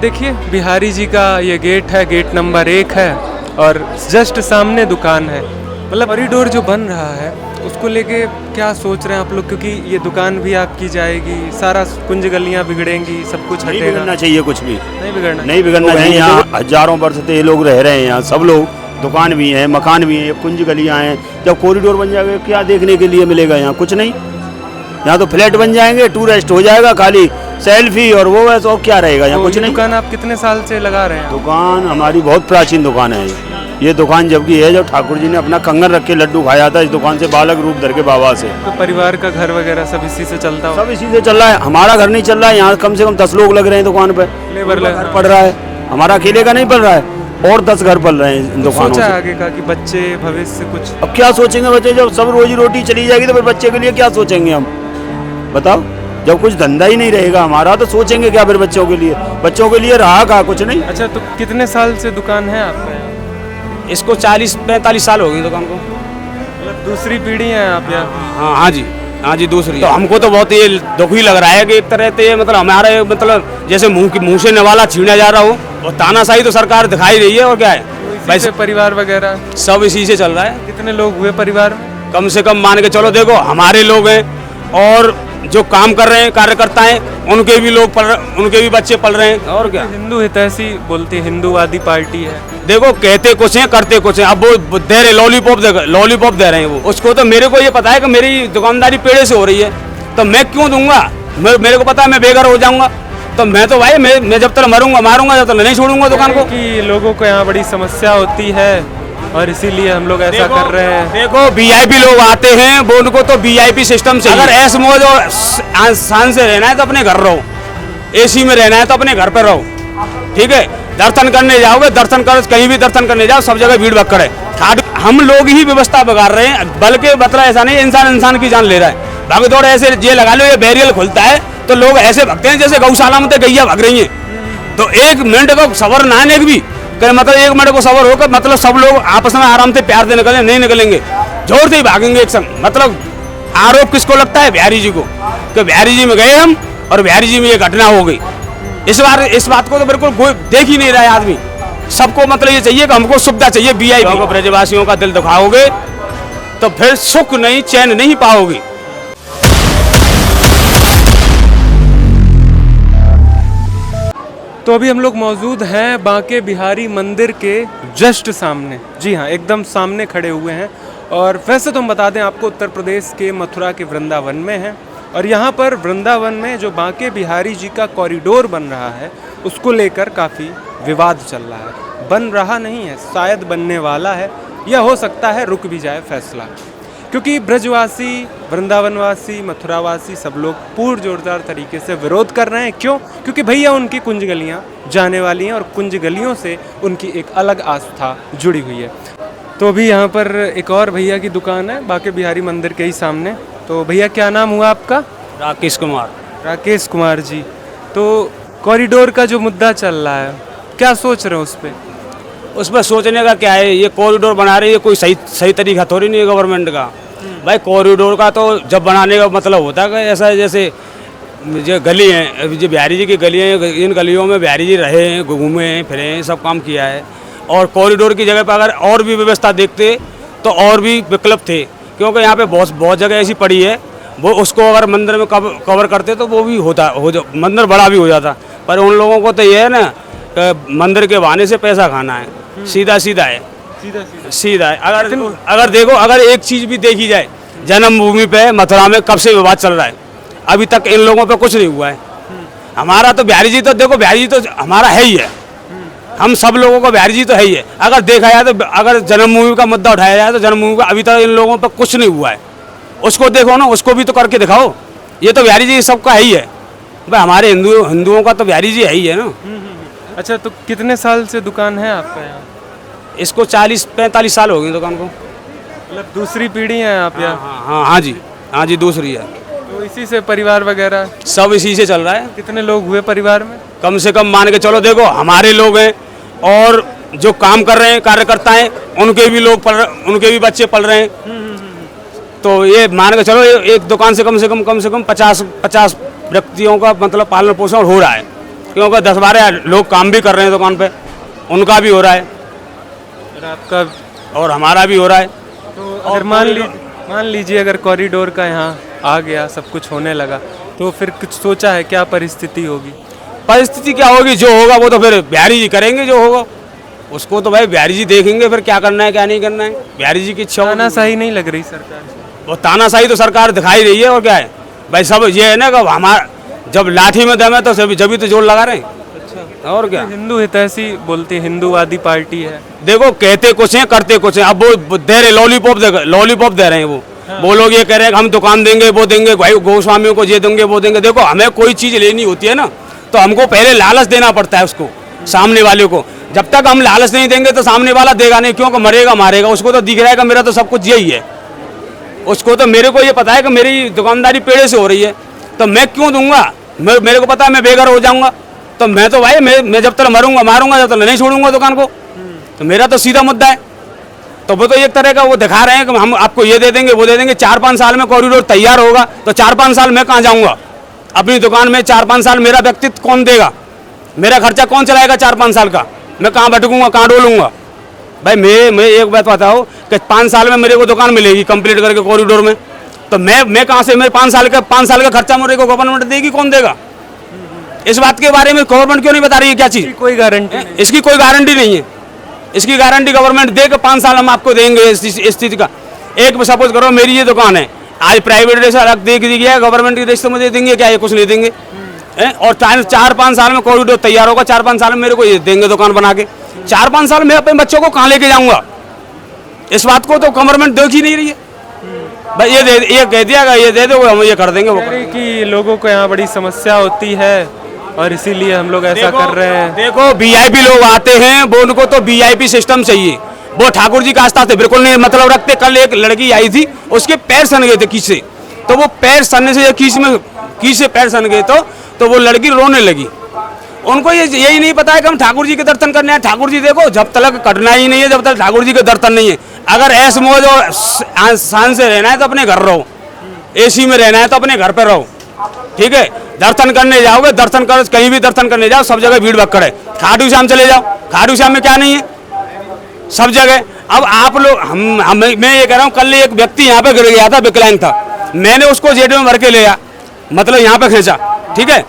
देखिए बिहारी जी का ये गेट है, गेट नंबर 1 है और जस्ट सामने दुकान है। मतलब कॉरिडोर जो बन रहा है उसको लेके क्या सोच रहे हैं आप लोग, क्योंकि ये दुकान भी आपकी जाएगी, सारा कुंज गलियां बिगड़ेंगी, सब कुछ नहीं हटेगा। बिगड़ना चाहिए, कुछ भी नहीं बिगड़ना चाहिए। यहाँ हजारों वर्ष से ये लोग रह रहे हैं, यहाँ सब लोग, दुकान भी है, मकान भी है, कुंज गलियाँ हैं। जब कॉरिडोर बन जाएगा क्या देखने के लिए मिलेगा यहाँ? कुछ नहीं। यहाँ तो फ्लैट बन जाएंगे, टूरिस्ट हो जाएगा, खाली सेल्फी और वो वैसे, और क्या रहेगा यहाँ? कुछ नहीं। दुकान आप कितने साल से लगा रहे हैं? दुकान हमारी बहुत प्राचीन दुकान है ये दुकान, जबकि है जब ठाकुर जी ने अपना कंगन रख के लड्डू खाया था इस दुकान से, बालक रूप धर के बाबा से। तो परिवार का घर वगैरह सब इसी से चलता हो? सब इसी से चल रहा है। हमारा घर नहीं चल रहा है, यहाँ कम से कम 10 लोग लग रहे हैं दुकान पे, लेबर घर पड़ रहा है, हमारा अकेले का नहीं पड़ रहा है, और 10 घर पल रहे हैं दुकानों से। आगे का कि बच्चे भविष्य कुछ अब क्या सोचेंगे बच्चे? जब सब रोजी रोटी चली जाएगी तो फिर बच्चे के लिए क्या सोचेंगे हम? बताओ, जब कुछ धंधा ही नहीं रहेगा हमारा तो सोचेंगे क्या फिर बच्चों के लिए? बच्चों के लिए रहा कहा? कुछ नहीं। अच्छा, तो कितने साल से दुकान है आपका? इसको 40-45 साल हो गई दुकान को। मतलब दूसरी पीढ़ी है आप यहाँ? हाँ जी दूसरी। तो हमको तो बहुत ये दुख ही लग रहा है कि एक तरह से मतलब हमारे मतलब जैसे मुंह से नवाला छीना जा रहा हो, और तानाशाही तो सरकार दिखाई रही है, और क्या है वैसे परिवार वगैरह सब इसी से चल रहा है। कितने लोग हुए परिवार में? कम से कम मान के चलो, देखो हमारे लोग हैं और जो काम कर रहे हैं कार्यकर्ता हैं, उनके भी लोग उनके भी बच्चे पल रहे हैं, और क्या। हिंदू हितैषी बोलते हैं, हिंदूवादी पार्टी है। देखो कहते कुछ हैं करते कुछ हैं। अब वो दे रहे लॉलीपॉप दे रहे हैं वो, उसको तो मेरे को ये पता है कि मेरी दुकानदारी पेड़े से हो रही है, तो मैं क्यों दूंगा? मेरे को पता है मैं बेघर हो जाऊंगा, तो मैं तो भाई मैं जब तक मारूंगा जब तक नहीं छोड़ूंगा दुकान को। कि लोगों को यहाँ बड़ी समस्या होती है और इसीलिए हम लोग ऐसा कर रहे हैं। देखो वीआईपी लोग आते हैं, वो उनको तो वीआईपी सिस्टम से, अगर ऐस मौज और शान से रहना है तो अपने घर रहो, एसी में रहना है तो अपने घर पे रहो, ठीक है। दर्शन करने जाओगे, दर्शन कर कहीं भी दर्शन करने जाओ, सब जगह भीड़ भक्कड़ है। हम लोग ही व्यवस्था बिगाड़ रहे हैं, बल्कि मतलब ऐसा नहीं, इंसान की जान ले रहा है। भागदौड़ ऐसे ये लगा लो, ये बैरियल खुलता है तो लोग ऐसे भगते हैं जैसे गौशाला में गैया भाग रही हैं। तो 1 मिनट को सबर ना है, भी मतलब 1 मिनट को सबर होकर मतलब सब लोग आपस में आराम से प्यार से निकले, नहीं निकलेंगे, जोर से ही भागेंगे एक संग। मतलब आरोप किसको लगता है? बिहारी जी को, कि बिहारी जी में गए हम और बिहारी जी में ये घटना हो गई। इस बात को तो बिल्कुल देख ही नहीं रहा है आदमी। सबको मतलब ये चाहिए कि हमको सुविधा चाहिए, वीआईपी। ब्रजवासियों का दिल दुखाओगे तो फिर सुख नहीं, चैन नहीं पाओगे। तो अभी हम लोग मौजूद हैं बांके बिहारी मंदिर के जस्ट सामने। जी हाँ, एकदम सामने खड़े हुए हैं। और वैसे तो हम बता दें आपको, उत्तर प्रदेश के मथुरा के वृंदावन में हैं। और यहाँ पर वृंदावन में जो बांके बिहारी जी का कॉरिडोर बन रहा है उसको लेकर काफ़ी विवाद चल रहा है। बन रहा नहीं है, शायद बनने वाला है, या हो सकता है रुक भी जाए फैसला, क्योंकि ब्रजवासी, वृंदावनवासी, मथुरावासी सब लोग पूर्ण जोरदार तरीके से विरोध कर रहे हैं। क्यों? क्योंकि भैया उनकी कुंज गलियाँ जाने वाली हैं और कुंज गलियों से उनकी एक अलग आस्था जुड़ी हुई है। तो अभी यहाँ पर एक और भैया की दुकान है बांके बिहारी मंदिर के ही सामने। तो भैया क्या नाम हुआ आपका? राकेश कुमार। राकेश कुमार जी। तो कॉरिडोर का जो मुद्दा चल रहा है, क्या सोच रहे हो उस पर? उसमें सोचने का क्या है, ये कॉरिडोर बना रही है, कोई सही तरीका थोड़ी नहीं है गवर्नमेंट का। भाई कॉरिडोर का तो जब बनाने का मतलब होता है कि ऐसा जैसे जो गली हैं, जो बिहारी जी की गली हैं, इन गलियों में बिहारी जी रहे हैं, घूमे हैं, फिरे हैं, सब काम किया है। और कॉरिडोर की जगह पर अगर और भी व्यवस्था देखते तो और भी विकल्प थे, क्योंकि यहाँ पे बहुत जगह ऐसी पड़ी है, वो उसको अगर मंदिर में कवर करते तो वो भी मंदिर बड़ा भी हो जाता। पर उन लोगों को तो ये है ना, मंदिर के बहाने से पैसा खाना है, सीधा है। अगर देखो, अगर एक चीज भी देखी जाए, जन्मभूमि पे मथुरा में कब से विवाद चल रहा है, अभी तक इन लोगों पे कुछ नहीं हुआ है। हमारा तो बिहारी जी तो देखो, बिहारी जी तो हमारा है ही है, हम सब लोगों को बिहारी जी तो है ही है। अगर देखा जाए तो, अगर जन्मभूमि का मुद्दा उठाया जाए तो जन्मभूमि का अभी तक इन लोगों पर कुछ नहीं हुआ है। उसको देखो ना, उसको भी तो करके दिखाओ। ये तो बिहारी जी सबका है ही है भाई, हमारे हिंदुओं का तो बिहारी जी है ही है ना। अच्छा, तो कितने साल से दुकान है आपका यहाँ? इसको 40-45 साल हो गए दुकान को। मतलब दूसरी पीढ़ी है आप यहाँ? हाँ जी दूसरी है। तो इसी से परिवार वगैरह सब इसी से चल रहा है। कितने लोग हुए परिवार में? कम से कम मान के चलो, देखो हमारे लोग हैं और जो काम कर रहे हैं कार्यकर्ता हैं, उनके भी बच्चे पल रहे हैं। तो ये मान के चलो, एक दुकान से कम से कम 50 व्यक्तियों का मतलब पालन पोषण हो रहा है। क्योंकि 10-12 लोग काम भी कर रहे हैं दुकान पे, उनका भी हो रहा है और आपका और हमारा भी हो रहा है। तो अगर मान लीजिए अगर कॉरिडोर का यहाँ आ गया, सब कुछ होने लगा, तो फिर कुछ सोचा है क्या परिस्थिति होगी? परिस्थिति क्या होगी, जो होगा वो तो फिर बिहारी जी करेंगे, जो होगा उसको तो भाई बिहारी जी देखेंगे फिर क्या करना है क्या नहीं करना है, बिहारी जी की इच्छा होगी। तानाशाही नहीं लग रही सरकार से? वो तानाशाही तो सरकार दिखाई रही है, और क्या है भाई, सब ये है ना कि हमारा जब लाठी में दम है तो जब भी तो जोर लगा रहे हैं। अच्छा, और क्या। हिंदू हितैषी बोलते हैं, हिंदूवादी पार्टी है। देखो कहते कुछ हैं करते कुछ हैं। अब वो दे रहे लॉलीपॉप दे रहे हैं वो लोग ये कह रहे हैं कि हम दुकान देंगे, वो देंगे, भाई गोस्वामियों को ये देंगे वो देंगे। देखो हमें कोई चीज़ लेनी होती है ना तो हमको पहले लालच देना पड़ता है उसको, सामने वाले को। जब तक हम लालच नहीं देंगे तो सामने वाला देगा नहीं, क्योंकि मरेगा मारेगा। उसको तो दिख रहा है कि मेरा तो सब कुछ यही है, उसको तो मेरे को ये पता है कि मेरी दुकानदारी पेड़े से हो रही है, तो मैं क्यों दूंगा? मेरे को पता है मैं बेघर हो जाऊंगा, तो मैं तो भाई मैं जब तक मारूंगा जब तक नहीं छोड़ूंगा दुकान को। तो मेरा तो सीधा मुद्दा है। तो वो तो एक तरह का वो दिखा रहे हैं कि हम आपको ये दे देंगे वो दे देंगे। 4-5 साल में कॉरिडोर तैयार होगा तो 4-5 साल मैं कहाँ जाऊंगा अपनी दुकान में? 4-5 साल मेरा व्यक्तित्व कौन देगा? मेरा खर्चा कौन चलाएगा 4-5 साल का? मैं कहाँ भटकूंगा, कहाँ डोलूंगा? भाई मैं एक बात बताओ कि 5 साल में मेरे को दुकान मिलेगी कंप्लीट करके कॉरिडोर में, तो मैं कहाँ से, मैं 5 साल का खर्चा मेरे को गवर्नमेंट देगी, कौन देगा? इस बात के बारे में गवर्नमेंट क्यों नहीं बता रही है क्या चीज़? कोई गारंटी? इसकी कोई गारंटी नहीं है। इसकी गारंटी गवर्नमेंट दे के 5 साल हम आपको देंगे इस स्थिति का। एक सपोज करो मेरी ये दुकान है, आज प्राइवेट रजिस्टर अलग दे दिया है, गवर्नमेंट की रजिस्टर मुझे देंगे क्या? ये कुछ नहीं देंगे। और 4-5 साल में कॉरिडोर तैयार होगा, 4-5 साल में मेरे को ये देंगे दुकान बना के। 4-5 साल में अपने बच्चों को कहाँ लेके जाऊंगा? इस बात को तो गवर्नमेंट देख ही नहीं रही है। भाई ये कह दिया ये दे दो, हम ये कर देंगे। वो कि लोगों को यहाँ बड़ी समस्या होती है और इसीलिए हम लोग ऐसा कर रहे हैं। देखो वीआईपी लोग आते हैं, वो उनको तो वीआईपी सिस्टम चाहिए। वो ठाकुर जी का आस्था से बिल्कुल नहीं मतलब रखते। कल एक लड़की आई थी, उसके पैर सन गए थे कीच से, तो वो पैर सनने से कीच से पैर सन गए तो वो लड़की रोने लगी। उनको यही नहीं पता है कि हम ठाकुर जी के दर्शन करने हैं। ठाकुर जी देखो जब तक कटना ही नहीं है, जब तक ठाकुर जी के दर्शन नहीं है। अगर ऐश मौज और शान से रहना है तो अपने घर रहो, एसी में रहना है तो अपने घर पे रहो, ठीक है। दर्शन करने जाओगे, दर्शन कर कहीं भी दर्शन करने जाओ, सब जगह भीड़ भक्कड़ है। खाटू श्याम चले जाओ, खाटू श्याम में क्या नहीं है? सब जगह। अब आप लोग मैं ये कह रहा हूँ, कल एक व्यक्ति यहाँ पे गिर गया था, विकलांग था, मैंने उसको जेड में भर के ले आया, मतलब यहाँ पे खींचा, ठीक है।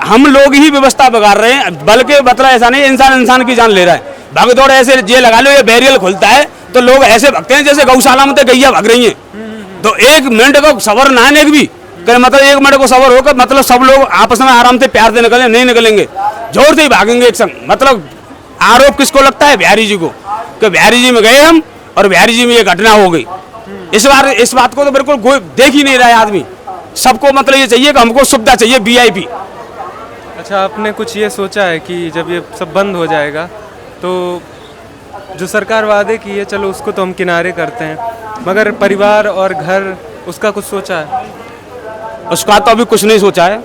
हम लोग ही व्यवस्था बिगाड़ रहे हैं, बल्कि मतलब ऐसा नहीं इंसान की जान ले रहा है। भागदौड़ ऐसे ये लगा लो, ये बैरियल खुलता है तो लोग ऐसे भगते हैं जैसे गौशाला में तो गैया भाग रही हैं। तो 1 मिनट को सबर ना है भी, मतलब 1 मिनट को सबर होकर मतलब सब लोग आपस में आराम से प्यार से निकले, नहीं निकलेंगे, जोर से ही भागेंगे एक संग। मतलब आरोप किसको लगता है? बिहारी जी को, कि बिहारी जी में गए हम और बिहारी जी में ये घटना हो गई। इस बात को तो बिल्कुल देख ही नहीं रहा है आदमी। सबको मतलब ये चाहिए कि हमको सुविधा चाहिए, वीआईपी। अच्छा, आपने कुछ ये सोचा है कि जब ये सब बंद हो जाएगा तो जो सरकार वादे की है, चलो उसको तो हम किनारे करते हैं, मगर परिवार और घर, उसका कुछ सोचा है? उसका तो अभी कुछ नहीं सोचा है।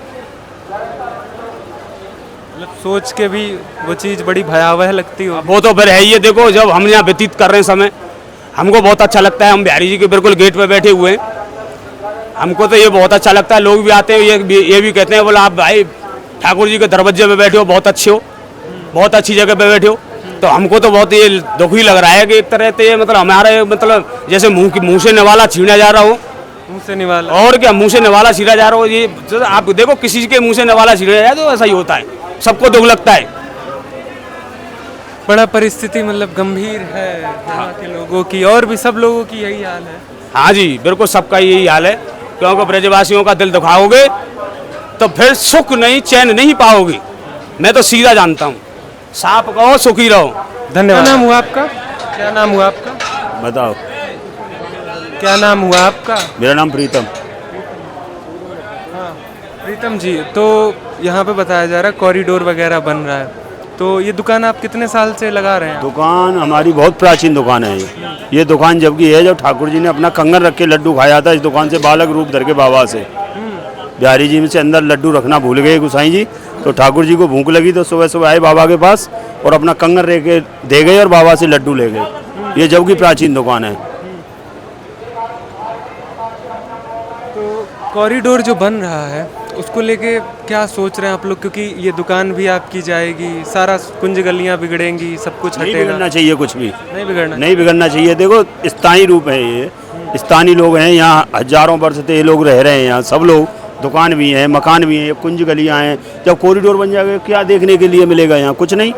मतलब सोच के भी वो चीज़ बड़ी भयावह लगती हो। वो तो फिर है ही है। देखो जब हम यहाँ व्यतीत कर रहे हैं समय, हमको बहुत अच्छा लगता है। हम बिहारी जी के बिल्कुल गेट पे बैठे हुए हैं, हमको तो ये बहुत अच्छा लगता है। लोग भी आते हैं, ये भी कहते हैं, बोला आप भाई ठाकुर जी के दरवाजे पे बैठे हो, बहुत अच्छे हो, बहुत अच्छी जगह पे बैठे हो। तो हमको तो बहुत ये दुख ही लग रहा है कि एक तरह से मतलब हमारे मतलब जैसे मुंह से निवाला छीना जा रहा हो। मुंह से निवाला? और क्या, मुंह से निवाला छीना जा रहा हो। ये आप देखो किसी के मुंह से निवाला छीना जाए तो ऐसा ही होता है, सबको दुख लगता है। बड़ा परिस्थिति मतलब गंभीर है यहाँ के लोगों की, और भी सब लोगों की यही हाल है। हाँ जी बिल्कुल, सबका यही हाल है। क्योंकि ब्रजवासियों का दिल दुखाओगे तो फिर सुख नहीं, चैन नहीं पाओगे। मैं तो सीधा जानता हूँ, साफ कहो सुखी रहो। धन्यवाद। क्या नाम हुआ आपका? क्या नाम हुआ आपका? बताओ। क्या नाम हुआ आपका? मेरा नाम प्रीतम। हाँ प्रीतम जी, तो यहाँ पे बताया जा रहा है कॉरिडोर वगैरह बन रहा है, तो ये दुकान आप कितने साल से लगा रहे हैं? दुकान हमारी बहुत प्राचीन दुकान है। ये दुकान जबकि है जब ठाकुर जी ने अपना कंगन रख के लड्डू खाया था इस दुकान से, बालक रूप धर के बाबा से। बिहारी जी में से अंदर लड्डू रखना भूल गए गुसाई जी, तो ठाकुर जी को भूख लगी तो सुबह सुबह आए बाबा के पास और अपना कंगन रख के दे गए और बाबा से लड्डू ले गए। ये जबकि प्राचीन दुकान है। तो कॉरिडोर जो बन रहा है उसको लेके क्या सोच रहे हैं आप लोग, क्योंकि ये दुकान भी आपकी जाएगी, सारा कुंज गलियां बिगड़ेंगी, सब कुछ नहीं हटेगा। बिगड़ना चाहिए कुछ भी, नहीं बिगड़ना। नहीं बिगड़ना चाहिए। देखो स्थानीय रूप है ये, स्थानीय लोग हैं यहाँ, हजारों वर्ष से ये लोग रह रहे हैं यहाँ, सब लोग, दुकान भी हैं, मकान भी हैं, ये कुंज गलियाँ हैं। जब कॉरिडोर बन जाएगा क्या देखने के लिए मिलेगा यहाँ, कुछ नहीं।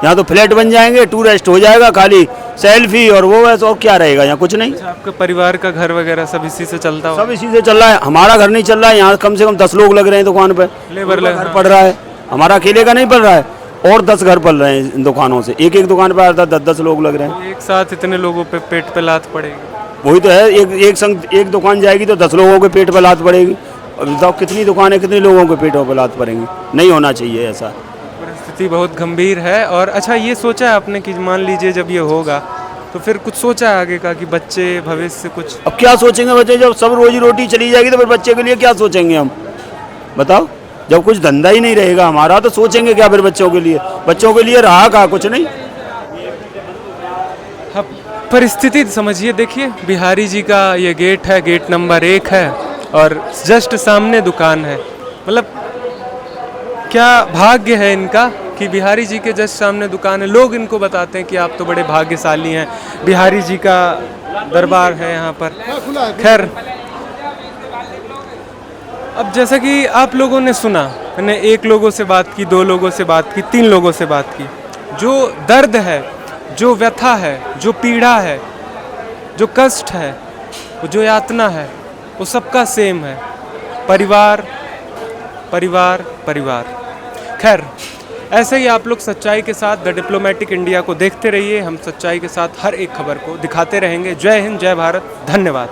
यहाँ तो फ्लैट बन जाएंगे, टूरिस्ट हो जाएगा, खाली सेल्फी और वो बस, और क्या रहेगा यहाँ, कुछ नहीं। अच्छा, आपके परिवार का घर वगैरह सब इसी से चलता हो? सब इसी से चल रहा है। हमारा घर नहीं चल रहा है, यहाँ कम से कम 10 लोग लग रहे हैं दुकान पे, लेबर उनका लग- घर पड़ रहा है, हमारा अकेले का नहीं पड़ रहा है, और 10 घर पड़ रहे हैं इन दुकानों से। एक एक दुकान पे आता 10-10 लोग लग रहे हैं। एक साथ इतने लोगों पे पेट पे लात पड़ेगी। वही तो है, एक दुकान जाएगी तो 10 लोगों के पेट पे लात पड़ेगी। अब बताओ कितनी दुकानें, कितने लोगों के पेटों पे लात पड़ेंगी। नहीं होना चाहिए ऐसा। परिस्थिति बहुत गंभीर है। और अच्छा, ये सोचा है आपने कि मान लीजिए जब ये होगा तो फिर कुछ सोचा है आगे का कि बच्चे भविष्य कुछ? अब क्या सोचेंगे बच्चे, जब सब रोजी रोटी चली जाएगी तो फिर बच्चे के लिए क्या सोचेंगे हम, बताओ। जब कुछ धंधा ही नहीं रहेगा हमारा तो सोचेंगे क्या फिर बच्चों के लिए? बच्चों के लिए रहा कहाँ, कुछ नहीं। अब परिस्थिति समझिए, देखिए बिहारी जी का ये गेट है, गेट नंबर 1 है और जस्ट सामने दुकान है। मतलब क्या भाग्य है इनका कि बिहारी जी के जस्ट सामने दुकान है। लोग इनको बताते हैं कि आप तो बड़े भाग्यशाली हैं, बिहारी जी का दरबार है यहाँ पर। खैर, अब जैसा कि आप लोगों ने सुना, मैंने 1 लोगों से बात की, 2 लोगों से बात की, 3 लोगों से बात की। जो दर्द है, जो व्यथा है, जो पीड़ा है, जो कष्ट है, जो यातना है, वो सबका सेम है। परिवार, परिवार, परिवार। खैर, ऐसे ही आप लोग सच्चाई के साथ द डिप्लोमेटिक इंडिया को देखते रहिए। हम सच्चाई के साथ हर एक खबर को दिखाते रहेंगे। जय हिंद, जय भारत, धन्यवाद।